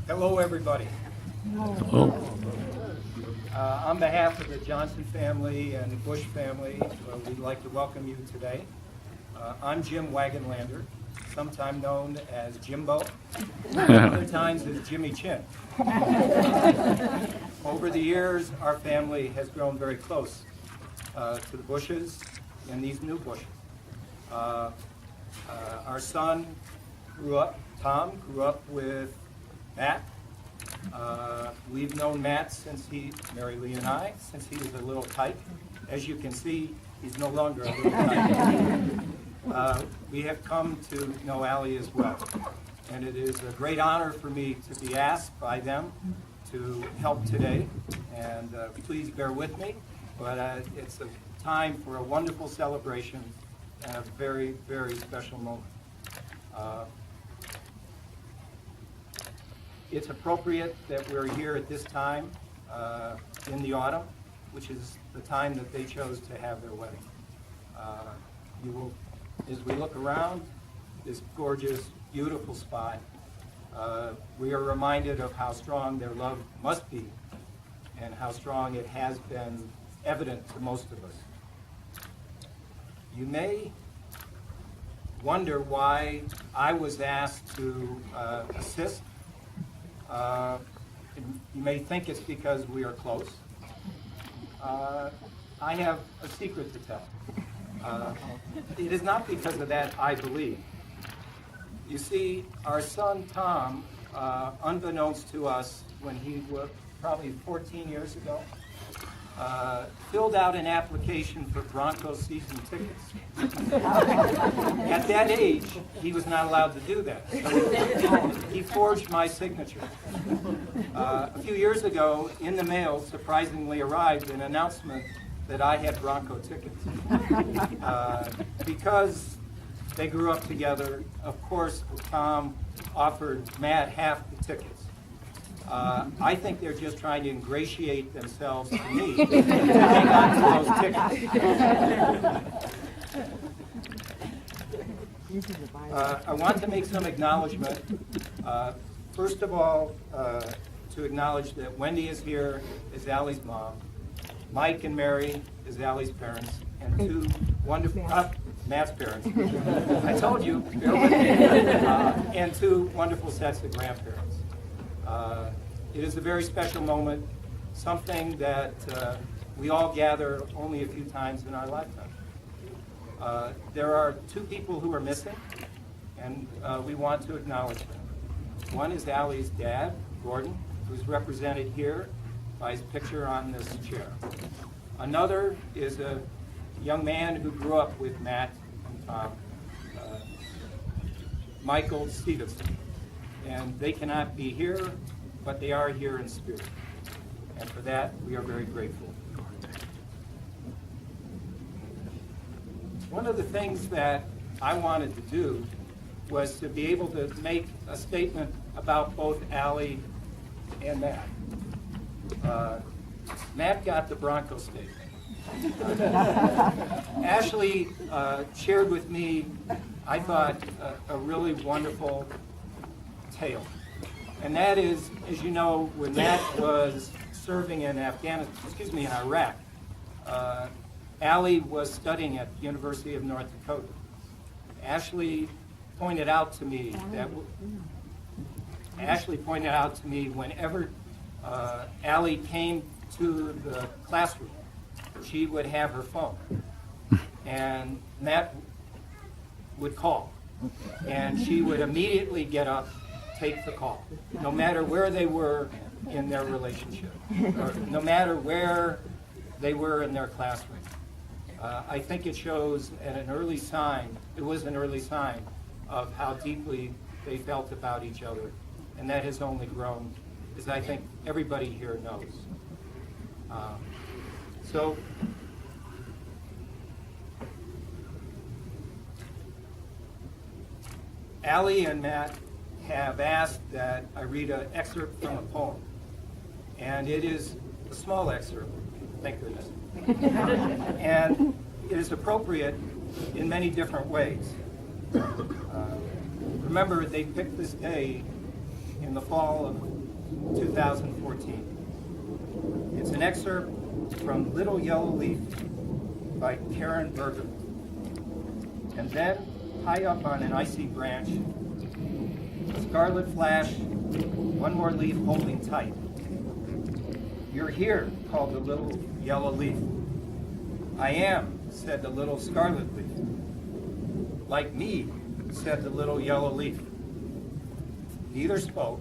Hello, everybody. Hello. On behalf of the Johnson family and the Bush family, we'd like to welcome you today. I'm Jim Wagenlander, sometimes known as Jimbo, other times as Jimmy Chin. Over the years, our family has grown very close to the Bushes and these new Bushes. Our son Tom grew up with Matt. We've known Matt Mary Lee and I, since he was a little tyke. As you can see, he's no longer a little tyke. We have come to know Allie as well. And it is a great honor for me to be asked by them to help today. And please bear with me, but it's a time for a wonderful celebration and a very, very special moment. It's appropriate that we're here at this time in the autumn, which is the time that they chose to have their wedding. You will, as we look around this gorgeous, beautiful spot, we are reminded of how strong their love must be and how strong it has been evident to most of us. You may wonder why I was asked to assist. You may think it's because we are close. I have a secret to tell. It is not because of that, I believe. You see, our son Tom, unbeknownst to us when he was probably 14 years ago, filled out an application for Broncos season tickets. At that age, he was not allowed to do that. So he forged my signature. A few years ago, in the mail, surprisingly arrived an announcement that I had Bronco tickets. Because they grew up together, of course, Tom offered Matt half the tickets. I think they're just trying to ingratiate themselves to me to hang on to those tickets. I want to make some acknowledgement. First of all, to acknowledge that Wendy is here as Allie's mom, Mike and Mary is Allie's parents, and two wonderful, Matt's parents. I told you, bear with me. And two wonderful sets of grandparents. It is a very special moment, something that we all gather only a few times in our lifetime. There are two people who are missing, and we want to acknowledge them. One is Allie's dad, Gordon, who's represented here by his picture on this chair. Another is a young man who grew up with Matt and Tom, Michael Stevenson. And they cannot be here, but they are here in spirit. And for that, we are very grateful. One of the things that I wanted to do was to be able to make a statement about both Allie and Matt. Matt got the Bronco statement. Ashley shared with me, I thought, a really wonderful tale. And that is, as you know, when Matt was serving in Iraq, Allie was studying at the University of North Dakota. Ashley pointed out to me whenever Allie came to the classroom, she would have her phone, and Matt would call, and she would immediately get up, take the call, no matter where they were in their relationship, or no matter where they were in their classroom. I think it shows an early sign of how deeply they felt about each other, and that has only grown, as I think everybody here knows. So, Allie and Matt have asked that I read an excerpt from a poem, and it is a small excerpt, thank goodness. And it is appropriate in many different ways. Remember, they picked this day in the fall of 2014. It's an excerpt from Little Yellow Leaf by Karen Berger. And then, high up on an icy branch, a scarlet flash, one more leaf holding tight. You're here, called the little yellow leaf. I am, said the little scarlet leaf. Like me, said the little yellow leaf. Neither spoke.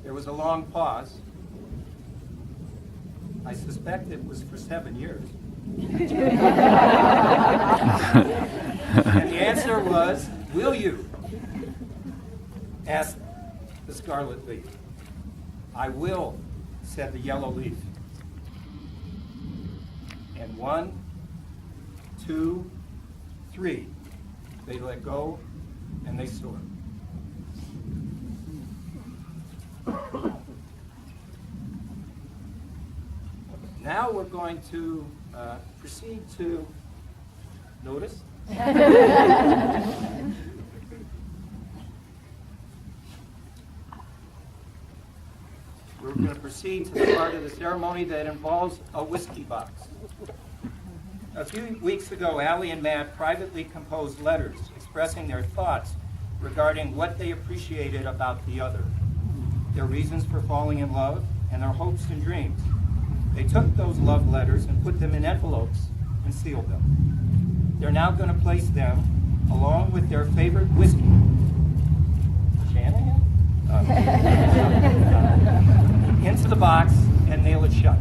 There was a long pause. I suspect it was for 7 years. And the answer was, will you? Asked the scarlet leaf. I will, said the yellow leaf. And 1, 2, 3, they let go and they soared. Now we're going to proceed to notice. We're going to proceed to the part of the ceremony that involves a whiskey box. A few weeks ago, Allie and Matt privately composed letters expressing their thoughts regarding what they appreciated about the other, their reasons for falling in love, and their hopes and dreams. They took those love letters and put them in envelopes and sealed them. They're now going to place them, along with their favorite whiskey, Shanahan? Into the box and nail it shut.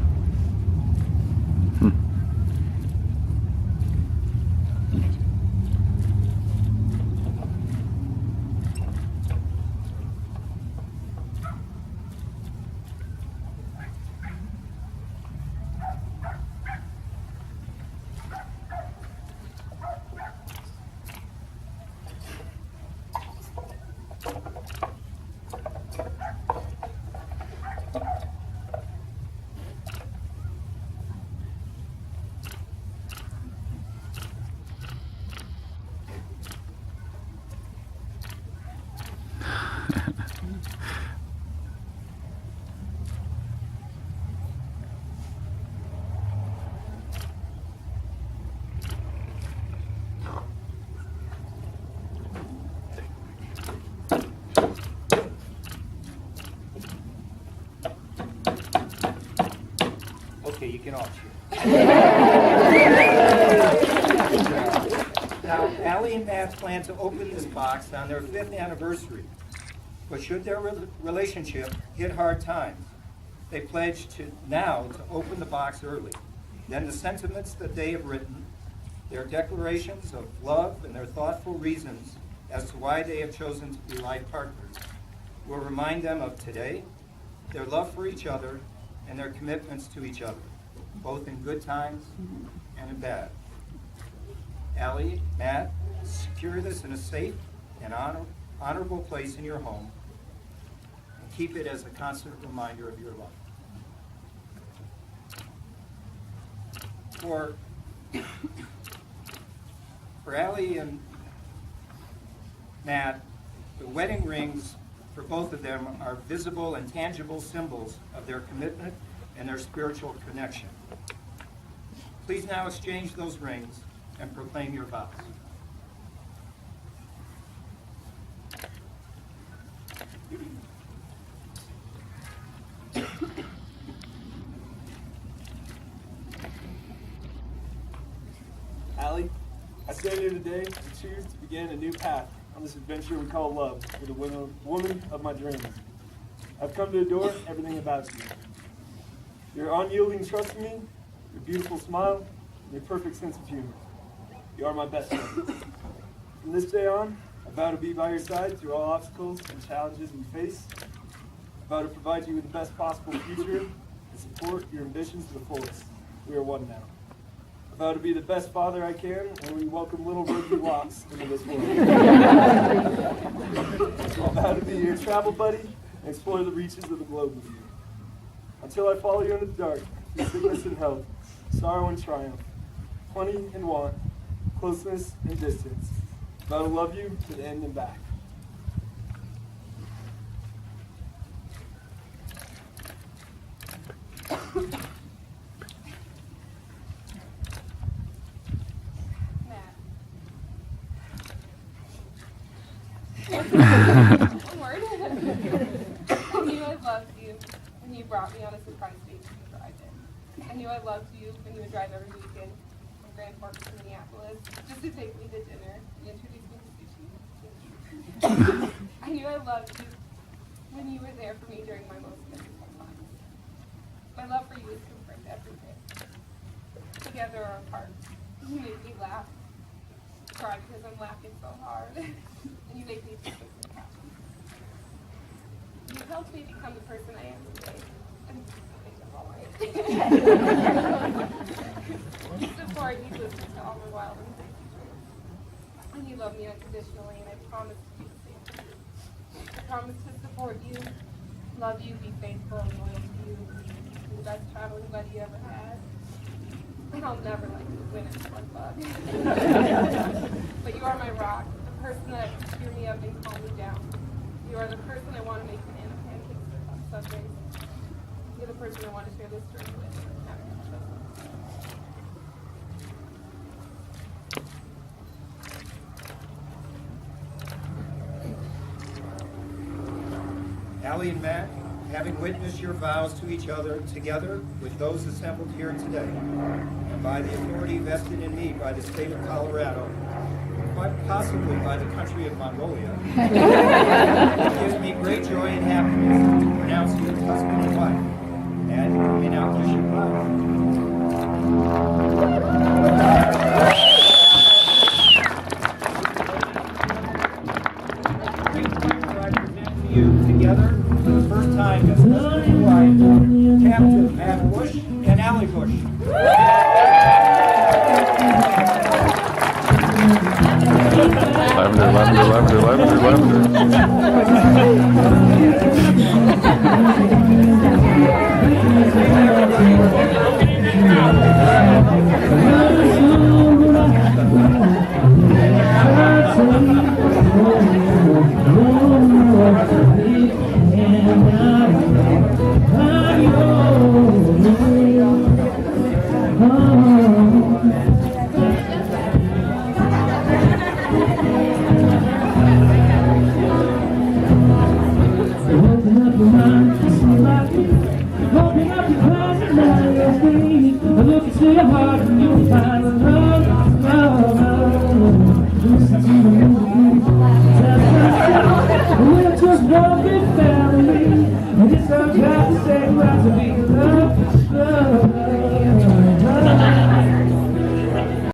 Now, Allie and Matt plan to open this box on their 5th anniversary, but should their relationship hit hard times, they pledge now to open the box early. Then the sentiments that they have written, their declarations of love and their thoughtful reasons as to why they have chosen to be life partners will remind them of today, their love for each other, and their commitments to each other, both in good times and in bad. Allie, Matt, secure this in a safe and honorable place in your home, and keep it as a constant reminder of your love. For Allie and Matt, the wedding rings for both of them are visible and tangible symbols of their commitment and their spiritual connection. Please now exchange those rings and proclaim your vows. Allie, I stand here today and choose to begin a new path on this adventure we call love with the woman of my dreams. I've come to adore everything about you. Your unyielding trust in me, your beautiful smile, and your perfect sense of humor. You are my best friend. From this day on, I vow to be by your side through all obstacles and challenges we face. I vow to provide you with the best possible future and support your ambitions to the fullest. We are one now. I vow to be the best father I can when we welcome little Rosie Watts into this world. I vow to be your travel buddy and explore the reaches of the globe with you. Until I follow you into the dark, through sickness and health, sorrow and triumph, plenty and want, closeness and distance. I vow to love you to the end and back. One word. I knew I loved you when you brought me on a surprise date to the drive-in. I knew I loved you when you would drive every weekend from Grand Forks to Minneapolis just to take me to dinner and introduce me to sushi. I knew I loved you when you were there for me during my most difficult times. My love for you is confirmed every day. Together or apart, you make me laugh, cry because I'm laughing so hard. And you make me feel so happy. You helped me become the person I am today. And I think I'm all right. You support, you listen to all my wild and crazy dreams. And you love me unconditionally, and I promise to do the same for you. I promise to support you, love you, be faithful and loyal to you, be the best traveling buddy you ever had. And I'll never let you win a slug bug. But you are my rock. The person that can cheer me up and calm me down. You are the person I want to make banana pancakes with on Sundays. You're the person I want to share this journey with. Allie and Matt, having witnessed your vows to each other together with those assembled here today, and by the authority vested in me by the state of Colorado, quite possibly by the country of Mongolia, it gives me great joy and happiness to pronounce you as husband and wife, and you may now kiss your bride. I present to you together for the first time as husband and wife, Captain Matt Bush and Allie Bush. Lavender. Open up your mind. you'll find love, love, love. Listen to the music,